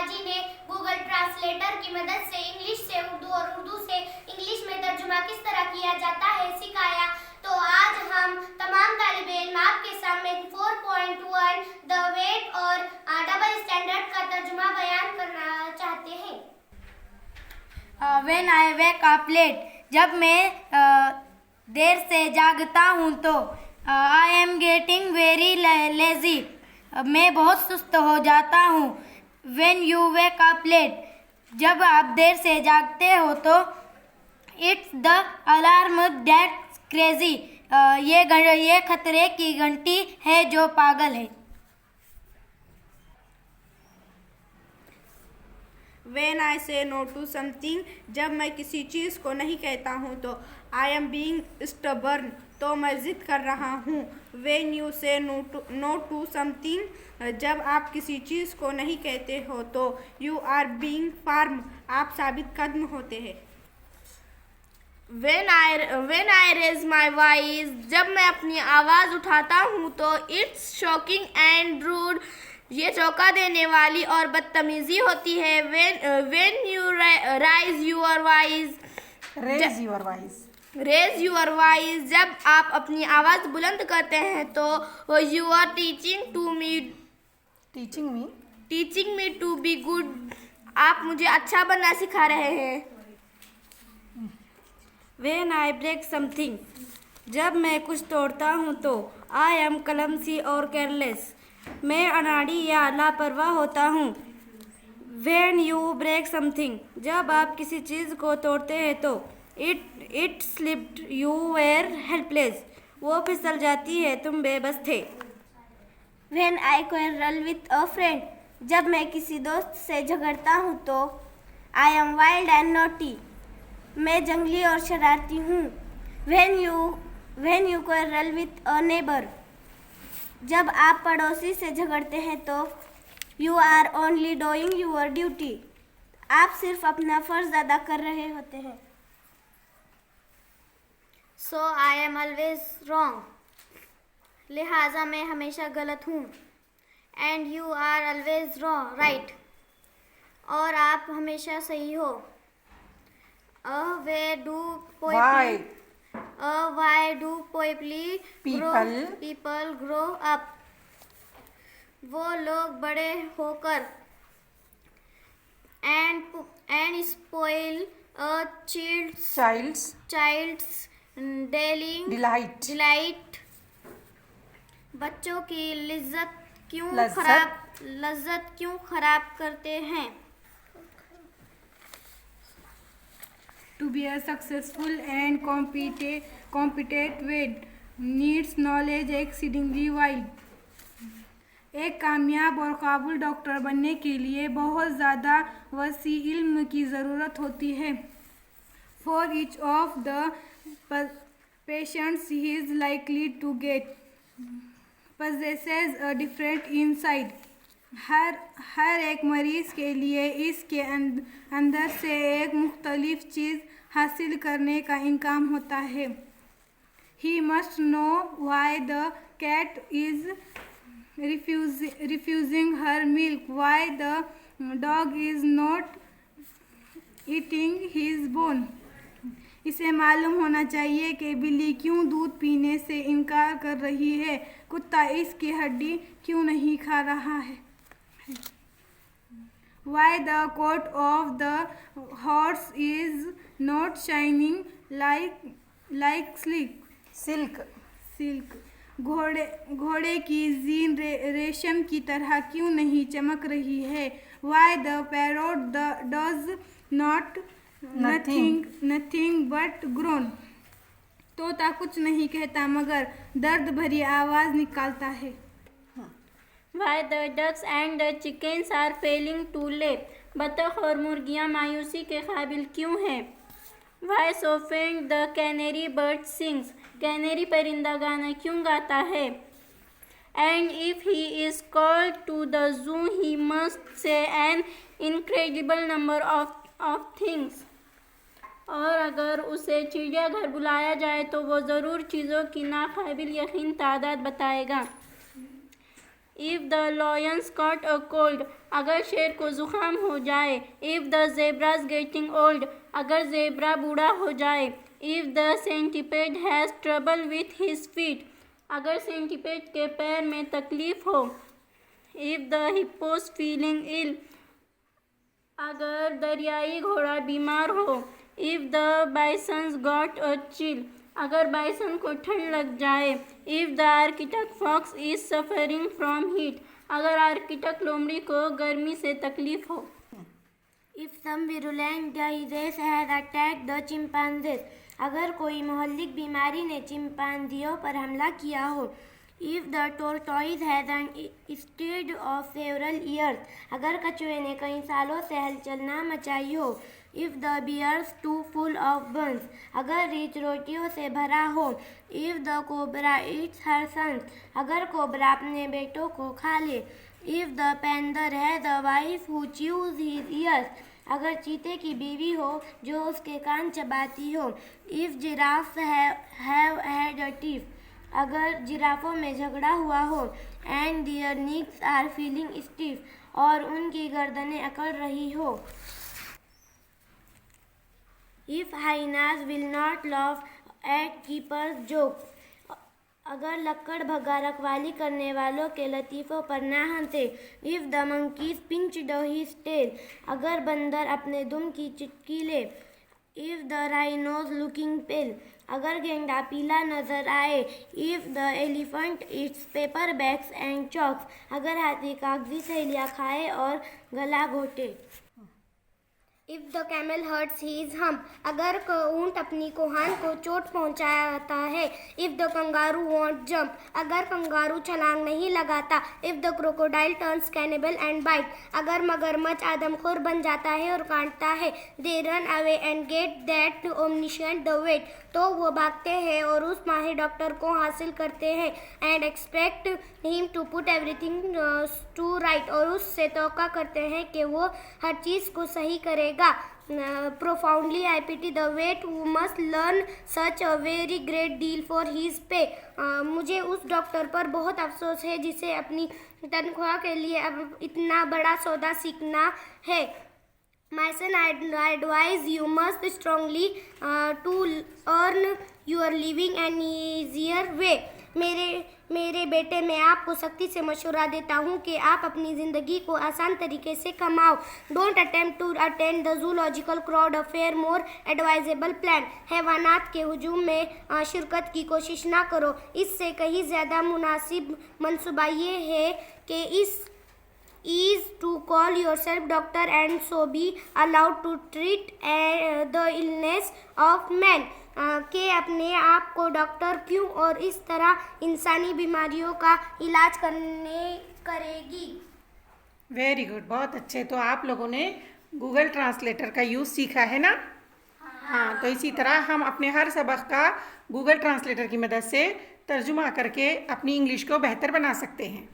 जी ने Google translator की मदद से इंग्लिश से उर्दू और उर्दू से इंग्लिश में तर्जुमा किस तरह किया जाता है सिखाया। तो आज हम तमाम तालिबे इल्म आपके सामने 4.1 द वेट और डबल स्टैंडर्ड का तर्जुमा बयान करना चाहते हैं। When I wake up late, जब मैं देर से जागता हूँ तो I am getting very lazy, मैं बहुत सुस्त हो जाता हूँ। When you wake up late, जब आप देर से जागते हो तो It's the alarm that's crazy, ये खतरे की घंटी है जो पागल है। When I say no to something, जब मैं किसी चीज़ को नहीं कहता हूँ तो I am being stubborn, तो मैं जिद कर रहा हूँ। When you say no to something, जब आप किसी चीज़ को नहीं कहते हो तो You are being firm, आप साबित कदम होते हैं। When I raise my voice, जब मैं अपनी आवाज़ उठाता हूँ तो It's shocking and rude, ये चौंका देने वाली और बदतमीजी होती है। When you raise your voice, जब आप अपनी आवाज़ बुलंद करते हैं तो You are teaching me to be good, आप मुझे अच्छा बनना सिखा रहे हैं। When I break something, जब मैं कुछ तोड़ता हूँ तो I am clumsy और careless, मैं अनाड़ी या लापरवाह होता हूँ। When you break something, जब आप किसी चीज़ को तोड़ते हैं तो it slipped, you were helpless, वो फिसल जाती है, तुम बेबस थे। When I quarrel with a friend, जब मैं किसी दोस्त से झगड़ता हूँ तो I am wild and naughty, मैं जंगली और शरारती हूँ। When you quarrel with a neighbor, जब आप पड़ोसी से झगड़ते हैं तो You are only doing your duty, आप सिर्फ अपना फर्ज अदा कर रहे होते हैं। So I am always wrong, लिहाजा मैं हमेशा गलत हूँ। And you are always right, और आप हमेशा सही हो। Why do people grow up, वो लोग बड़े होकर and spoil a child's delight, बच्चों की लज्जत क्यों खराब करते हैं। To be a successful and competent vet needs knowledge exceedingly wide. एक कामयाब और काबिल डॉक्टर बनने के लिए बहुत ज़्यादा वसी इल्म की ज़रूरत होती है। For each of the patients he is likely to get possesses a different insight. हर एक मरीज के लिए इसके अंदर से एक मुख्तलिफ चीज़ हासिल करने का इम्कान होता है। He must know why the cat is refusing her milk, why the dog is not eating his bone. इसे मालूम होना चाहिए कि बिल्ली क्यों दूध पीने से इनकार कर रही है, कुत्ता इसकी हड्डी क्यों नहीं खा रहा है। Why the coat of the horse is not shining like silk. घोड़े की जीन रेशम की तरह क्यों नहीं चमक रही है। Why the parrot does not nothing but groan. तोता कुछ नहीं कहता मगर दर्द भरी आवाज़ निकालता है। Why the ducks and the chickens are failing to lay, बतख और मुर्गियाँ मायूसी के काबिल क्यों हैं। Why so faint the canary bird sings, canary परिंदा गाना क्यों गाता है। And if he is called to the zoo he must say an incredible number of things, और अगर उसे चिड़ियाघर बुलाया जाए तो वो ज़रूर चीज़ों की नाकाबिल यकीन तादाद बताएगा। If the lions caught a cold, अगर शेर को ज़ुकाम हो जाए. If the zebra's getting old, अगर ज़ेब्रा बूढ़ा हो जाए. If the centipede has trouble with his feet, अगर सेंटीपेड के पैर में तकलीफ हो. If the hippo's feeling ill, अगर दरियाई घोड़ा बीमार हो. If the bison's got a chill, अगर बाइसन को ठंड लग जाए. If the arctic fox is suffering from heat, अगर आर्किटेक्ट लोमड़ी को गर्मी से तकलीफ हो. If some virulent disease has attacked the chimpanzees, अगर कोई मोहल्लिक बीमारी ने चिंपांजियों पर हमला किया हो. If the tortoise has an instead of several years, अगर कछुए ने कई सालों से हलचल ना मचाई हो. If the bear's too full of buns, अगर रीछ रोटियों से भरा हो. If the cobra eats her sons, अगर कोबरा अपने बेटों को खा ले. If the panther has a wife who chews his ears, अगर चीते की बीवी हो जो उसके कान चबाती हो. If giraffes have had a tiff, अगर जिराफों में झगड़ा हुआ हो. And their necks are feeling stiff, और उनकी गर्दनें अकड़ रही हो. If hyenas will not laugh at keeper's joke, अगर लक्कड़ भगा रखवाली करने वालों के लतीफ़ों पर ना हंसे. If the monkeys pinched his tail, अगर बंदर अपने दुम की चुटकी ले. If the rhino's looking pale, अगर गेंडा पीला नजर आए. If the elephant eats paperbacks and chalks, अगर हाथी कागजी सहेलियाँ खाए और गला घोटे. If the camel hurts his hump, अगर ऊंट अपनी कोहान को चोट पहुंचाता है. If the kangaroo won't jump, अगर कंगारू छलांग नहीं लगाता. If the crocodile turns cannibal and bite, अगर मगरमच्छ आदमखोर बन जाता है और काटता है. They run away and get that omniscient the vet, तो वो भागते हैं और उस माहिर डॉक्टर को हासिल करते हैं. And expect him to put everything to right, और उससे तौक़ा करते हैं कि वो हर चीज़ को सही करेगा. Profoundly I pity the vet who must learn such a very great deal for his pay. मुझे उस डॉक्टर पर बहुत अफसोस है जिसे अपनी तनख्वाह के लिए अब इतना बड़ा सौदा सीखना है. My son, I advise you must strongly to earn your living an easier way. मेरे बेटे, मैं आपको सख्ती से मशवरा देता हूँ कि आप अपनी ज़िंदगी को आसान तरीके से कमाओ. Don't attempt to attend the zoological crowd affair, more advisable plan. हैवानात के हुजूम में शिरकत की कोशिश ना करो. इससे कहीं ज़्यादा मुनासिब मंसूबा ये है कि is to call yourself doctor and so be allowed to treat the illness of man. कि अपने आप को डॉक्टर क्यों और इस तरह इंसानी बीमारियों का इलाज करेगी. वेरी गुड, बहुत अच्छे. तो आप लोगों ने गूगल ट्रांसलेटर का यूज़ सीखा है ना? हाँ, तो इसी तरह हम अपने हर सबक का गूगल ट्रांसलेटर की मदद से तर्जुमा करके अपनी इंग्लिश को बेहतर बना सकते हैं.